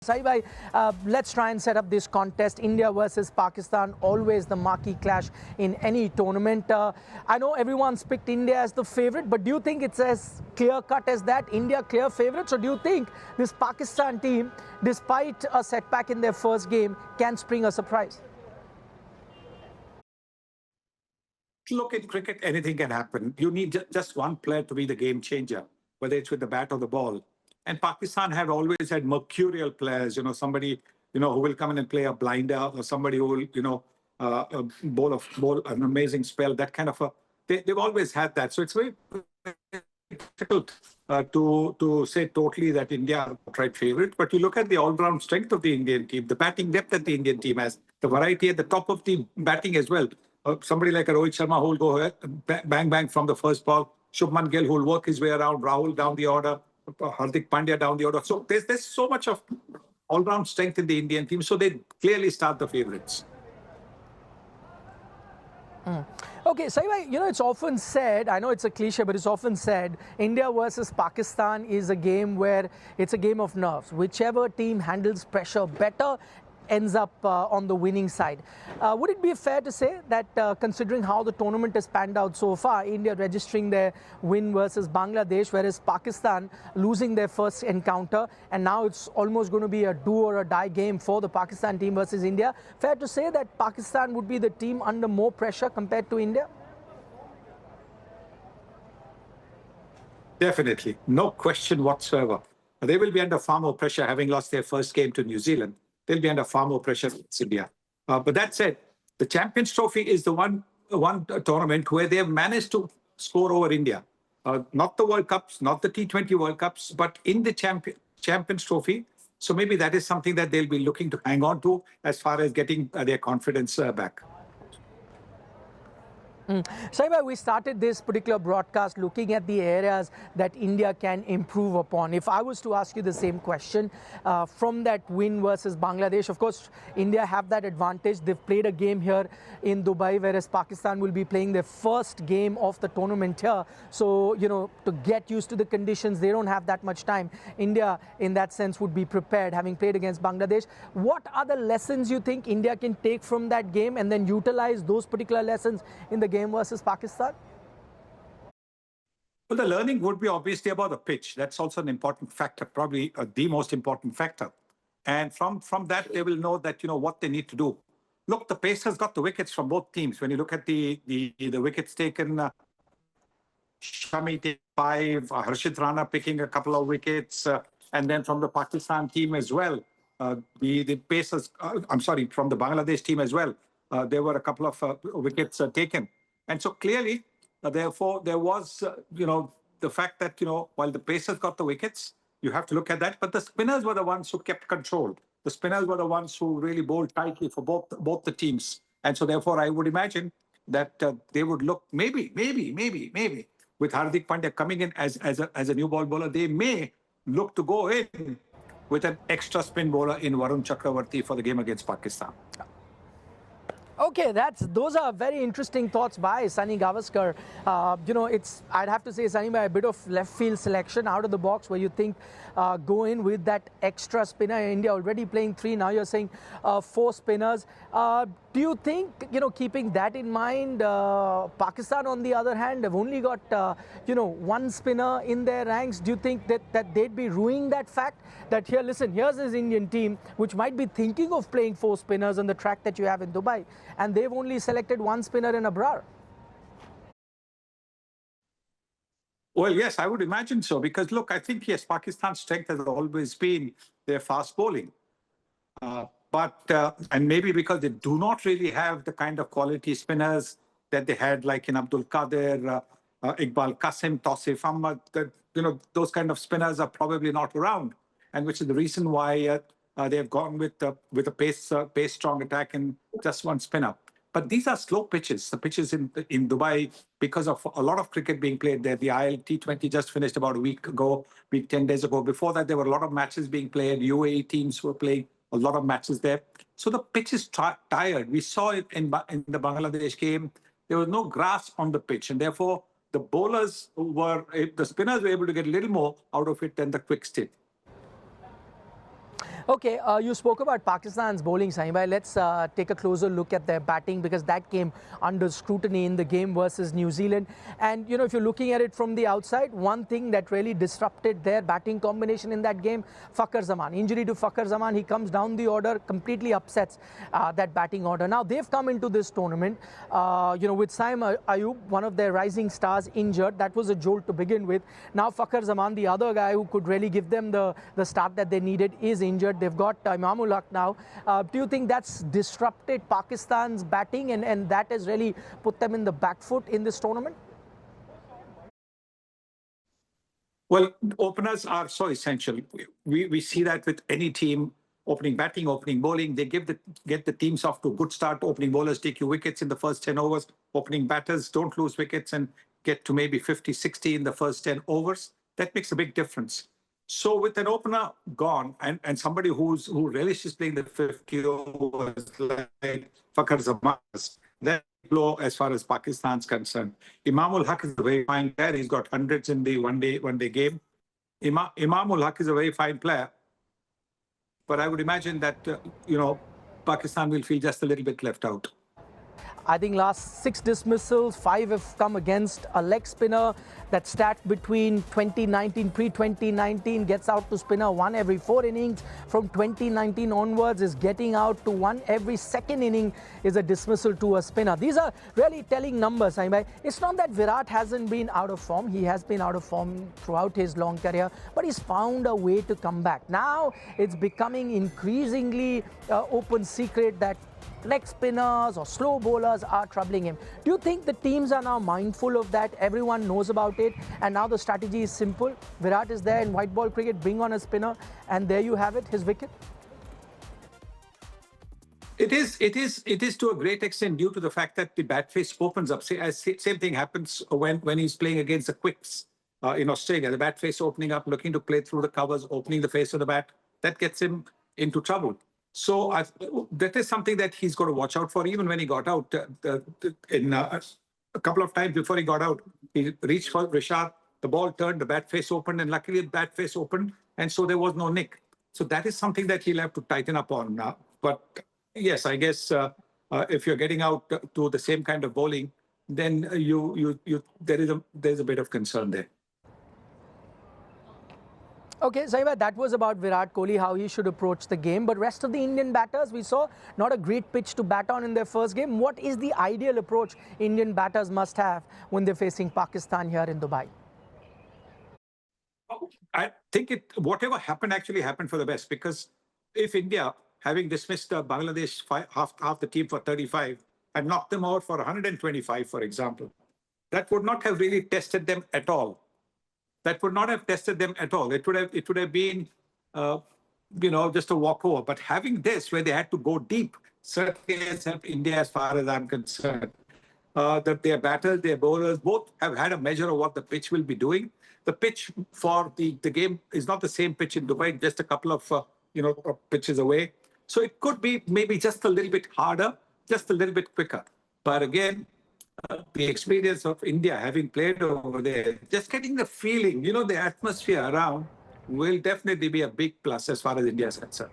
Sai bhai, let's try and set up this contest. India versus Pakistan, always the marquee clash in any tournament. I know everyone's picked India as the favorite, but do you think it's as clear-cut as that? India clear favorites, or do you think this Pakistan team, despite a setback in their first game, can spring a surprise? Look, in cricket, anything can happen. You need just one player to be the game changer, whether it's with the bat or the ball. And Pakistan have always had mercurial players, somebody, who will come in and play a blinder, or somebody who will, bowl an amazing spell, that kind of they've always had that. So it's very difficult to say totally that India are outright favorite. But you look at the all-round strength of the Indian team, the batting depth that the Indian team has, the variety at the top of the batting as well. Somebody like a Rohit Sharma who will go bang, bang from the first ball. Shubman Gill who will work his way around. Rahul down the order. Hardik Pandya down the order. So there's so much of all-round strength in the Indian team. So they clearly start the favorites. Okay, Sai, it's often said, I know it's a cliche, but it's often said, India versus Pakistan is a game where it's a game of nerves. Whichever team handles pressure better ends up on the winning side. Would it be fair to say that considering how the tournament has panned out so far, India registering their win versus Bangladesh, whereas Pakistan losing their first encounter, and now it's almost going to be a do or a die game for the Pakistan team versus India, fair to say that Pakistan would be the team under more pressure compared to India? Definitely. No question whatsoever. They will be under far more pressure having lost their first game to New Zealand. They'll be under far more pressure than India. But that said, the Champions Trophy is the one tournament where they've managed to score over India. Not the World Cups, not the T20 World Cups, but in the Champions Trophy. So maybe that is something that they'll be looking to hang on to as far as getting their confidence back. Saiba, we started this particular broadcast looking at the areas that India can improve upon. If I was to ask you the same question from that win versus Bangladesh, of course, India have that advantage. They've played a game here in Dubai, whereas Pakistan will be playing their first game of the tournament here. So, to get used to the conditions, they don't have that much time. India, in that sense, would be prepared, having played against Bangladesh. What are the lessons you think India can take from that game and then utilize those particular lessons in the game versus Pakistan? Well, the learning would be obviously about the pitch. That's also an important factor, probably the most important factor. And from that, they will know that, what they need to do. Look, the Pacers got the wickets from both teams. When you look at the wickets taken, Shami taking 5, Harshit Rana picking a couple of wickets, and then from the Pakistan team as well, the Pacers, from the Bangladesh team as well, there were a couple of wickets taken. And so clearly, therefore, there was, the fact that, while the Pacers got the wickets, you have to look at that. But the spinners were the ones who kept control. The spinners were the ones who really bowled tightly for both the teams. And so therefore, I would imagine that they would look maybe with Hardik Pandya coming in as a new ball bowler, they may look to go in with an extra spin bowler in Varun Chakravarti for the game against Pakistan. Okay, those are very interesting thoughts by Sunny Gavaskar. I'd have to say, Sunny, by a bit of left field selection out of the box where you think go in with that extra spinner. India already playing 3, now you're saying 4 spinners. Do you think, keeping that in mind, Pakistan on the other hand have only got, 1 spinner in their ranks? Do you think that they'd be ruining that fact that here's this Indian team which might be thinking of playing 4 spinners on the track that you have in Dubai, and they've only selected 1 spinner in Abrar? Well, yes, I would imagine so. Because, look, I think, yes, Pakistan's strength has always been their fast bowling. And maybe because they do not really have the kind of quality spinners that they had, like in Abdul Qadir, Iqbal Qasim, Tausif Ahmad, those kind of spinners are probably not around. And which is the reason why they've gone with a pace-strong attack and just 1 spinner. But these are slow pitches. The pitches in Dubai, because of a lot of cricket being played there. The ILT20 just finished about a week 10 days ago. Before that, there were a lot of matches being played. UAE teams were playing a lot of matches there. So the pitch is tired. We saw it in the Bangladesh game. There was no grass on the pitch. And therefore, the spinners were able to get a little more out of it than the quick stick. Okay, you spoke about Pakistan's bowling, Sahibai. Let's take a closer look at their batting because that came under scrutiny in the game versus New Zealand. And, you know, if you're looking at it from the outside, one thing that really disrupted their batting combination in that game, Fakhar Zaman. Injury to Fakhar Zaman, he comes down the order, completely upsets that batting order. Now, they've come into this tournament, you know, with Saim Ayub, one of their rising stars, injured. That was a jolt to begin with. Now, Fakhar Zaman, the other guy who could really give them the start that they needed, is injured. They've got Imamul Haq now. Do you think that's disrupted Pakistan's batting and that has really put them in the back foot in this tournament? Well, openers are so essential. We see that with any team, opening batting, opening bowling. They get the teams off to a good start. Opening bowlers take you wickets in the first 10 overs. Opening batters don't lose wickets and get to maybe 50, 60 in the first 10 overs. That makes a big difference. So with an opener gone and somebody who relishes playing the 50 overs like Fakhar Zaman, that blow as far as Pakistan's concerned. Imamul Haq is a very fine player. He's got hundreds in the one day game. Imamul Haq is a very fine player. But I would imagine that, you know, Pakistan will feel just a little bit left out. I think last 6 dismissals, 5 have come against a leg spinner. That stat between 2019, pre-2019, gets out to spinner 1 every 4 innings. From 2019 onwards is getting out to 1 every 2nd inning is a dismissal to a spinner. These are really telling numbers. It's not that Virat hasn't been out of form. He has been out of form throughout his long career, but he's found a way to come back. Now it's becoming increasingly open secret that leg spinners or slow bowlers are troubling him. Do you think the teams are now mindful of that? Everyone knows about it, and now the strategy is simple. Virat is there in white ball cricket, bring on a spinner, and there you have it, his wicket. It is to a great extent due to the fact that the bat face opens up. Same thing happens when he's playing against the quicks in Australia. The bat face opening up, looking to play through the covers, opening the face of the bat. That gets him into trouble. So that is something that he's got to watch out for. Even when he got out, a couple of times before he got out, he reached for Rishad. The ball turned, the bat face opened, and luckily the bat face opened, and so there was no nick. So that is something that he'll have to tighten up on. But yes, I guess if you're getting out to the same kind of bowling, then there's a bit of concern there. Okay, Sahiba, that was about Virat Kohli, how he should approach the game. But rest of the Indian batters, we saw not a great pitch to bat on in their first game. What is the ideal approach Indian batters must have when they're facing Pakistan here in Dubai? I think whatever happened actually happened for the best, because if India, having dismissed Bangladesh half the team for 35 and knocked them out for 125, for example, that would not have really tested them at all. That would not have tested them at all. It would have been, just a walkover. But having this, where they had to go deep, certainly has helped India as far as I'm concerned. That their batters, their bowlers, both have had a measure of what the pitch will be doing. The pitch for the game is not the same pitch in Dubai, just a couple of pitches away. So it could be maybe just a little bit harder, just a little bit quicker. But again, the experience of India having played over there, just getting the feeling, the atmosphere around will definitely be a big plus as far as India is concerned.